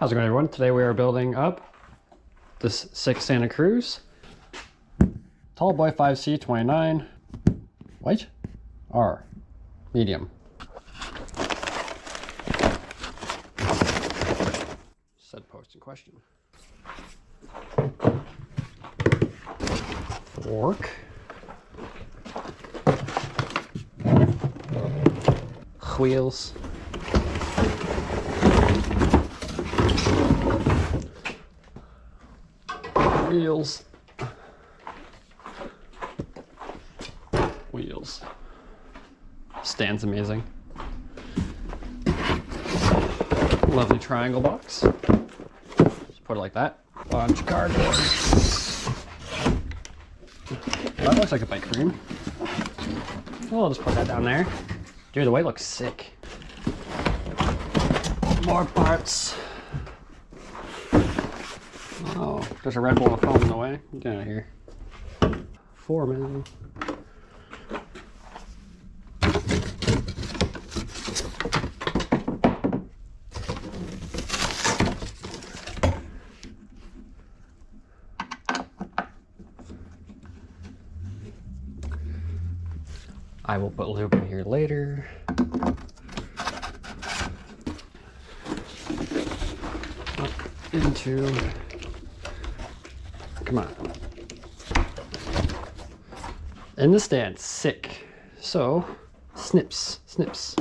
How's it going, everyone? Today we are building up this 6 Santa Cruz Tallboy 5C29 white R medium. Said post in question. Fork. Wheels. Wheels. Wheels. Stand's amazing. Lovely triangle box. Just put it like that. Bunch of cardboard. That looks like a bike frame. We'll just put that down there. Dude, the white looks sick. More parts. Oh, there's a Red Bull of foam in the way. Get out of here. Foreman. I will put lube in here later. Up into, come on. In the stand, sick. So, snips, snips.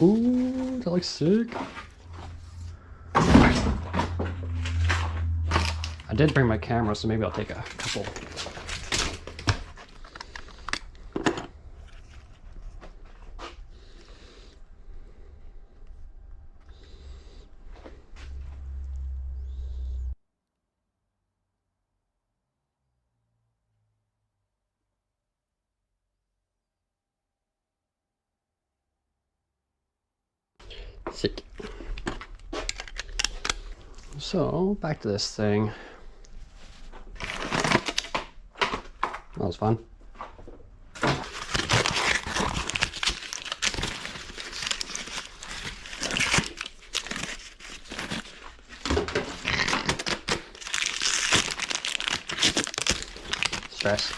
Ooh, that looks sick. I did bring my camera, so maybe I'll take a couple. Sick. So, back to this thing. That was fun. Stress.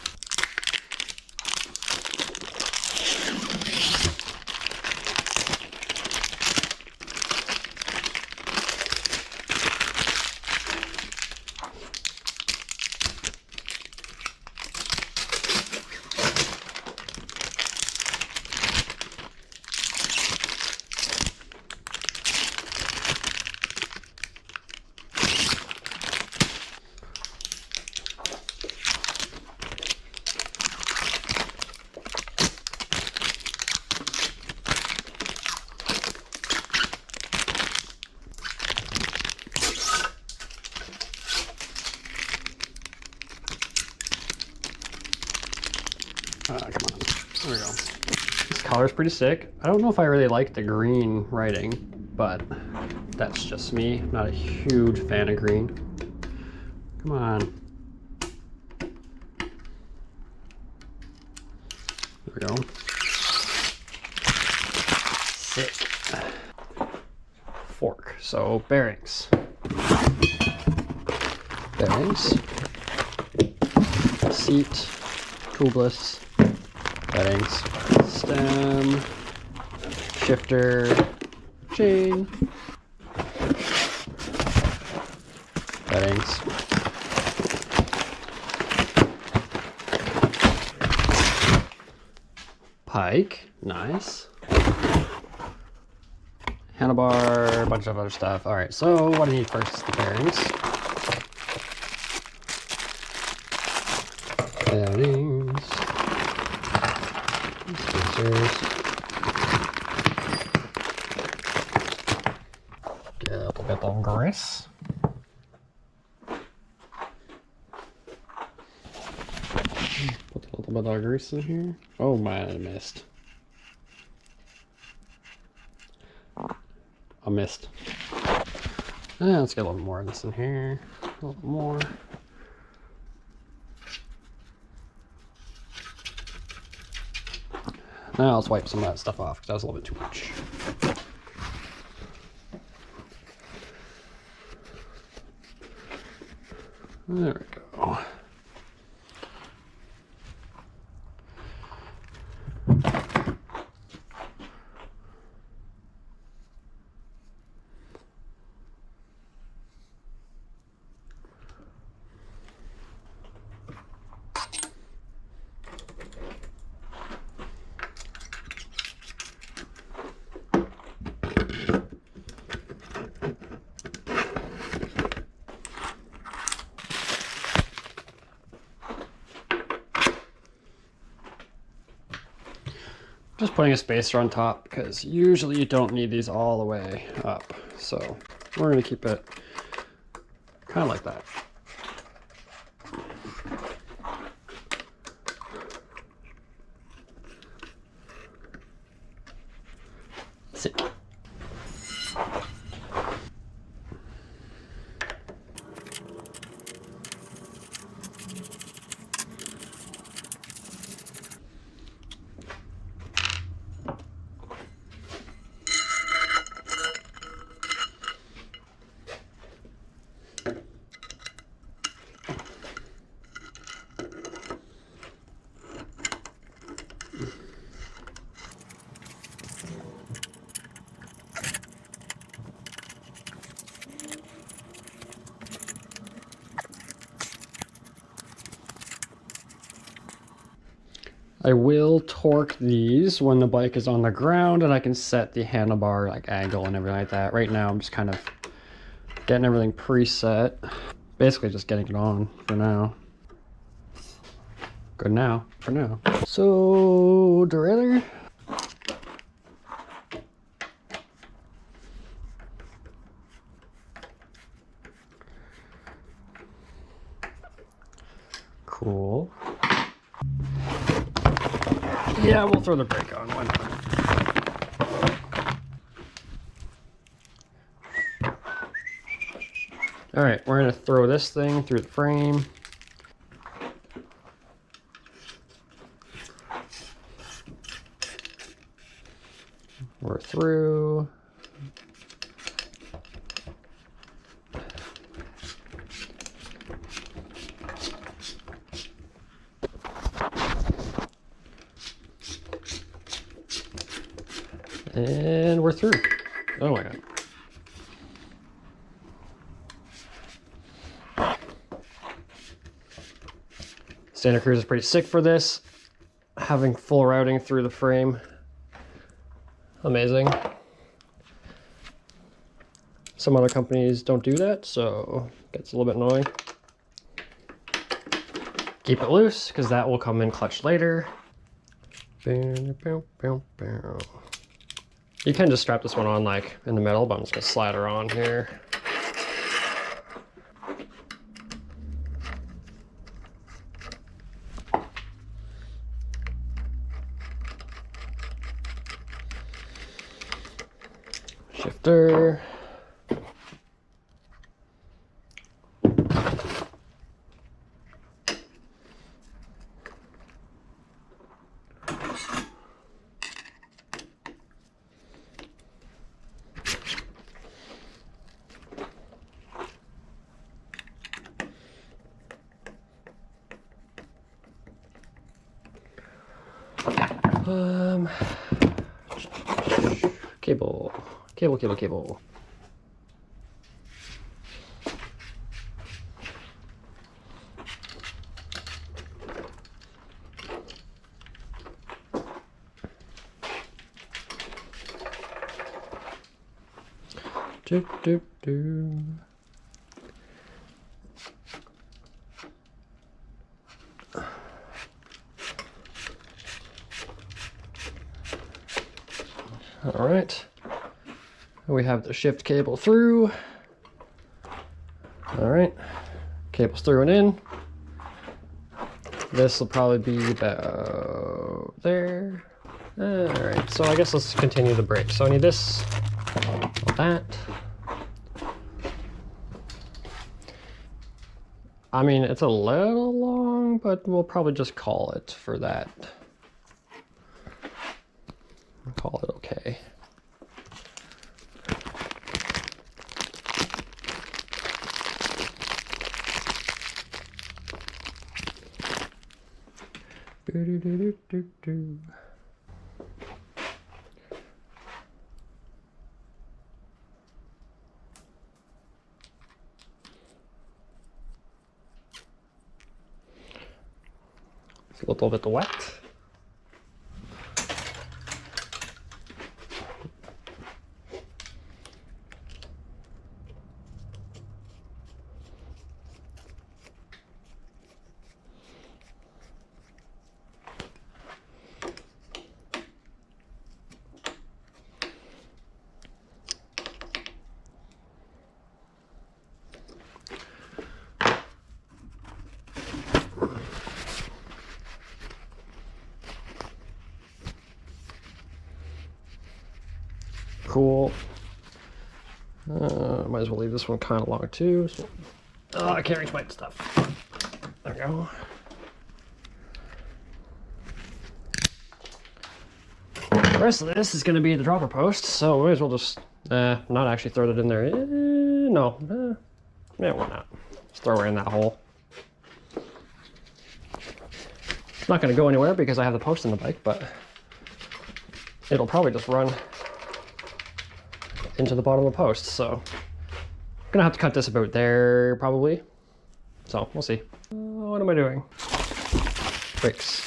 Come on. There we go. This color's pretty sick. I don't know if I really like the green writing, but that's just me. I'm not a huge fan of green. Come on. There we go. Sick. Fork. So bearings. Bearings. Seat. Tubeless. Bearings, stem, shifter, chain, bearings, pike, nice, handlebar, a bunch of other stuff. All right, so what do I need first? The bearings. Bearings. Get a little bit of grease. Put a little bit of grease in here. Oh man, I missed. I missed. Let's get a little more of this in here. A little more. Now let's wipe some of that stuff off because that was a little bit too much. There we go. Just putting a spacer on top because usually you don't need these all the way up. So we're going to keep it kind of like that. Sit. I will torque these when the bike is on the ground and I can set the handlebar like angle and everything like that. Right now I'm just kind of getting everything preset. Basically just getting it on for now. Good now, for now. So, derailleur. Cool. Yeah, we'll throw the brake on. Why not? All right, we're gonna throw this thing through the frame. We're through. And we're through. Oh my God. Standard Cruz is pretty sick for this. Having full routing through the frame. Amazing. Some other companies don't do that, so it gets a little bit annoying. Keep it loose, because that will come in clutch later. You can just strap this one on like in the middle, but I'm just gonna slide her on here. Shifter. Cable. Do. All right. We have the shift cable through. All right, cable's through and in. This will probably be about there. All right, so I guess let's continue the brake. So I need this, that. I mean, it's a little long, but we'll probably just call it for that. I'll call it okay. It's a little bit wet. Cool. Might as well leave this one kind of long too. So, I can't reach my stuff. There we go. The rest of this is going to be the dropper post, so we might as well just not actually throw it in there. No, yeah, why not? Just throw her in that hole. It's not going to go anywhere because I have the post in the bike, but it'll probably just run into the bottom of the post, so I'm gonna have to cut this about there probably. So we'll see. What am I doing? Brakes.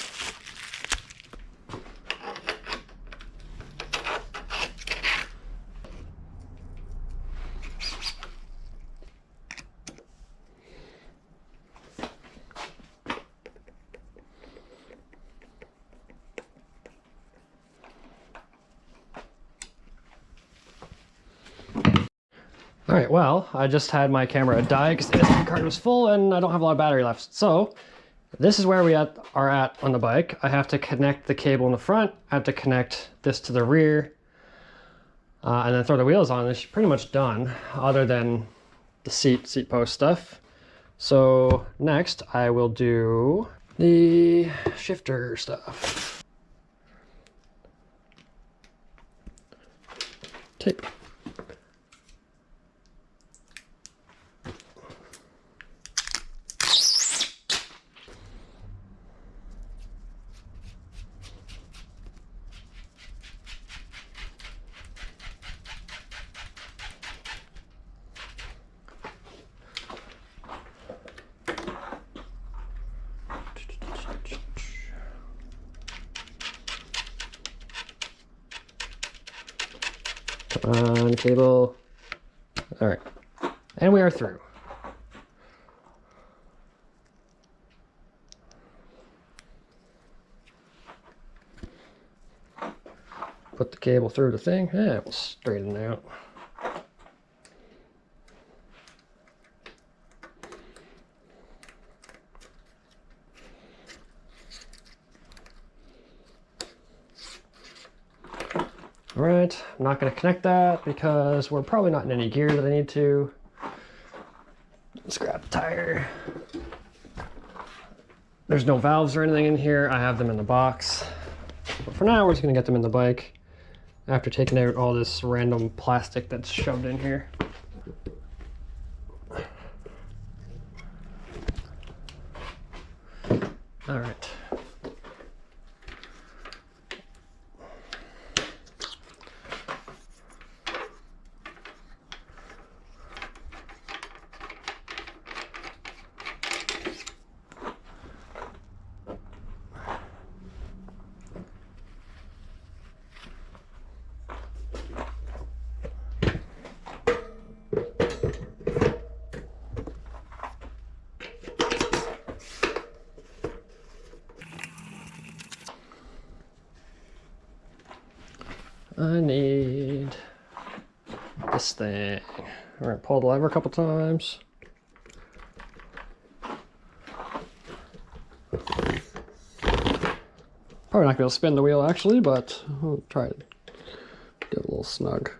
All right, well, I just had my camera die because the SD card was full and I don't have a lot of battery left. So this is where we are at on the bike. I have to connect the cable in the front. I have to connect this to the rear and then throw the wheels on. It's pretty much done other than the seat post stuff. So next I will do the shifter stuff. Tape. On cable. All right, and we are through. Put the cable through the thing. Yeah, it will straighten out. All right, I'm not going to connect that because we're probably not in any gear that I need to. Let's grab the tire. There's no valves or anything in here. I have them in the box. But for now, we're just going to get them in the bike after taking out all this random plastic that's shoved in here. All right. I need this thing. We're gonna pull the lever a couple times. Probably not gonna be able to spin the wheel actually, but I'll try to get a little snug.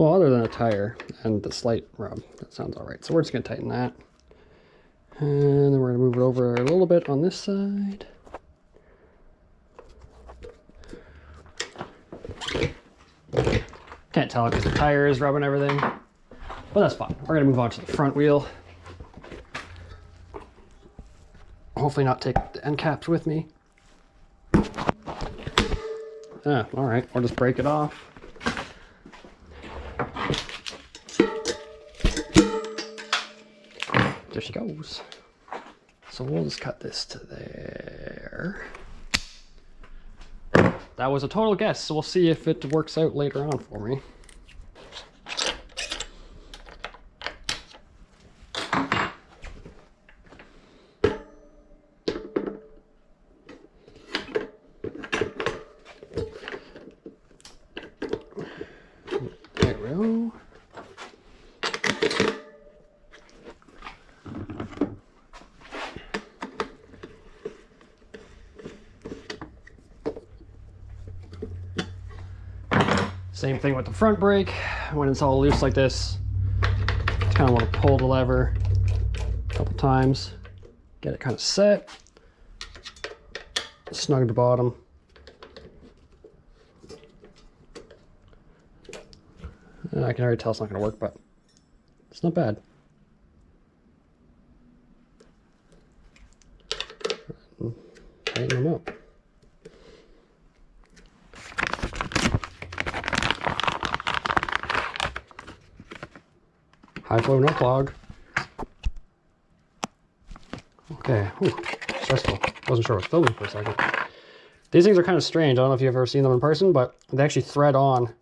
Well, other than a tire and the slight rub, that sounds all right. So we're just gonna tighten that. And then we're gonna move it over a little bit on this side. Can't tell because the tire is rubbing everything, but that's fine. We're gonna move on to the front wheel. Hopefully not take the end caps with me. Ah, all right, or just break it off. There she goes. So we'll just cut this to there. That was a total guess, so we'll see if it works out later on for me. There we go. Same thing with the front brake. When it's all loose like this, just kind of want to pull the lever a couple times, get it kind of set, snug the bottom. And I can already tell it's not going to work, but it's not bad. Tighten them up. High flow, no clog. Okay, whew, stressful. Wasn't sure I was filming for a second. These things are kind of strange. I don't know if you've ever seen them in person, but they actually thread on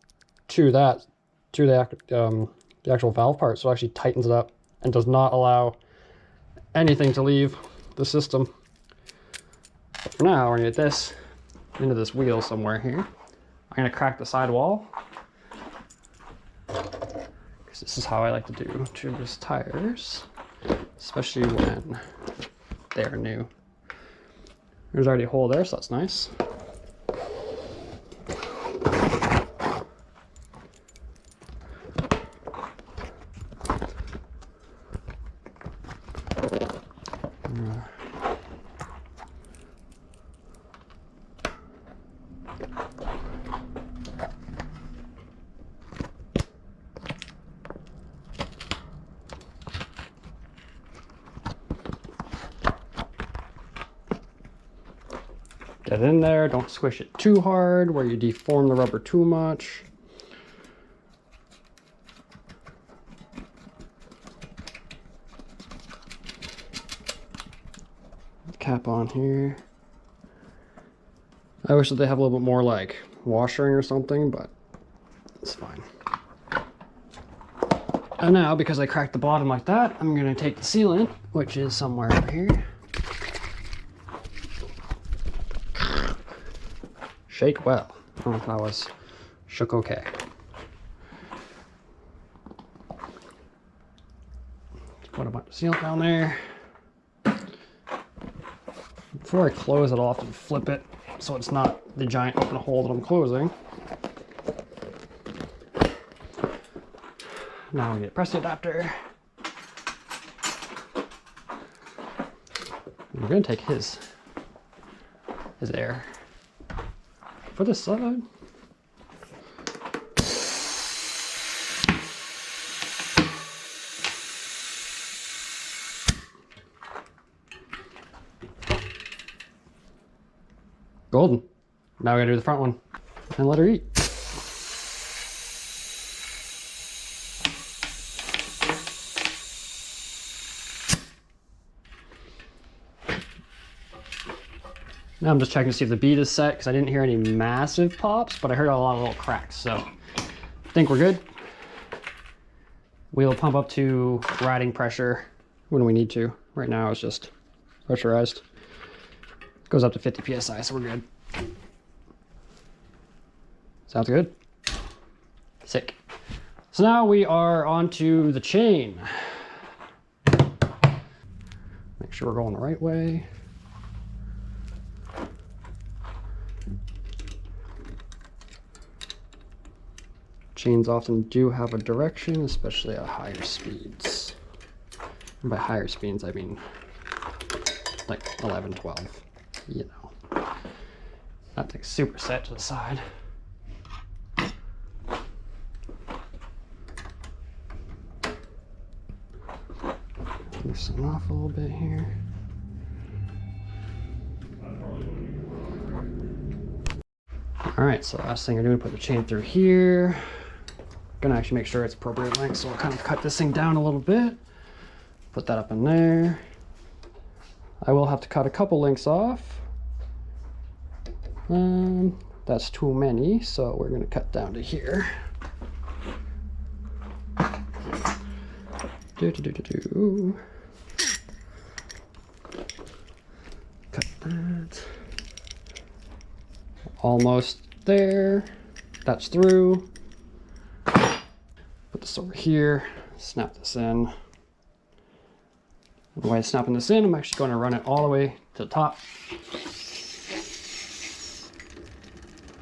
to that, to the actual valve part. So it actually tightens it up and does not allow anything to leave the system. But for now, we're gonna get this into this wheel somewhere here. I'm gonna crack the sidewall. This is how I like to do tubeless tires, especially when they're new. There's already a hole there, so that's nice. Get it in there, don't squish it too hard where you deform the rubber too much. Cap on here. I wish that they have a little bit more like washering or something, but it's fine. And now, because I cracked the bottom like that, I'm gonna take the sealant, which is somewhere over here. Shake well. I don't know if that was shook okay. Put a bunch of sealant down there. Before I close it, I'll often flip it so it's not the giant open hole that I'm closing. Now we get press adapter. We're gonna take his air for this side. Golden. Now we gotta do the front one and let her eat. Now I'm just checking to see if the bead is set because I didn't hear any massive pops, but I heard a lot of little cracks, so I think we're good. We'll pump up to riding pressure when we need to. Right now it's just pressurized. Goes up to 50 psi, so we're good. Sounds good? Sick. So now we are onto the chain. Make sure we're going the right way. Chains often do have a direction, especially at higher speeds. And by higher speeds, I mean like 11, 12, you know. That thing's super set to the side. Loosen off a little bit here. All right, so last thing we're doing, put the chain through here. Gonna actually make sure it's appropriate length, so we'll kind of cut this thing down a little bit. Put that up in there. I will have to cut a couple links off. That's too many, so we're gonna cut down to here. Cut that. Almost there. That's through. Put this over here. Snap this in. And the way I'm snapping this in, I'm actually going to run it all the way to the top.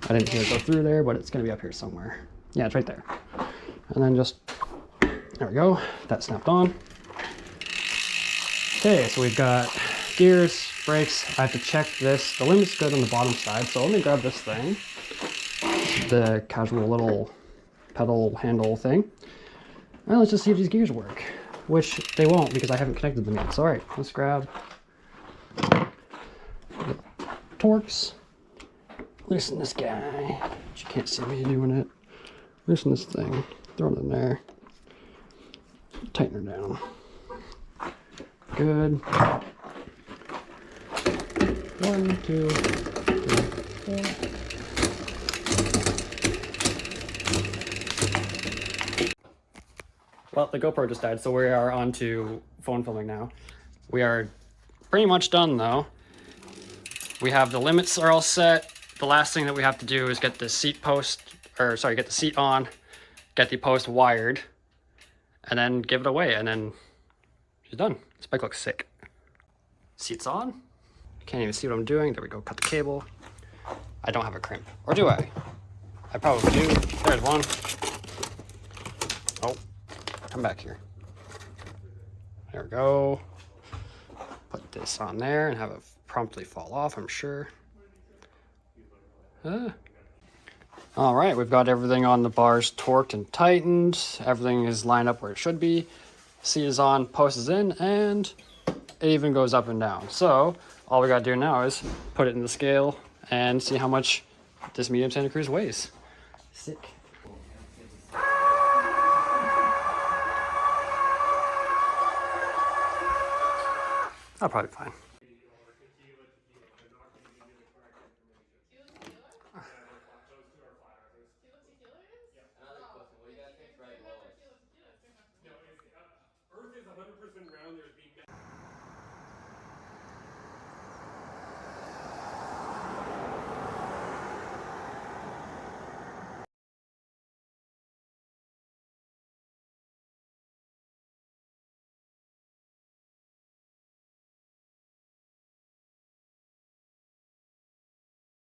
I didn't hear it go through there, but it's going to be up here somewhere. Yeah, it's right there. And then just, there we go. That snapped on. Okay, so we've got gears, brakes. I have to check this. The limit's good on the bottom side, so let me grab this thing. The casual little pedal handle thing. And let's just see if these gears work. Which they won't because I haven't connected them yet. So alright, let's grab the Torx. Loosen this guy. But you can't see me doing it. Loosen this thing. Throw it in there. Tighten her down. Good. 1, 2, 3, 4. Well, the GoPro just died, so we are on to phone filming now. We are pretty much done though. We have the limits are all set. The last thing that we have to do is get the seat post, or sorry, get the seat on, get the post wired, and then give it away, and then she's done. This bike looks sick. Seat's on. Can't even see what I'm doing. There we go, cut the cable. I don't have a crimp, or do I? I probably do. There's one. Oh. Come back here. There we go. Put this on there and have it promptly fall off, I'm sure. All right, we've got everything on the bars torqued and tightened. Everything is lined up where it should be. Seat is on, post is in, and it even goes up and down. So all we gotta do now is put it in the scale and see how much this medium Santa Cruz weighs. Sick. I'll probably be fine. Earth is 100% round. There's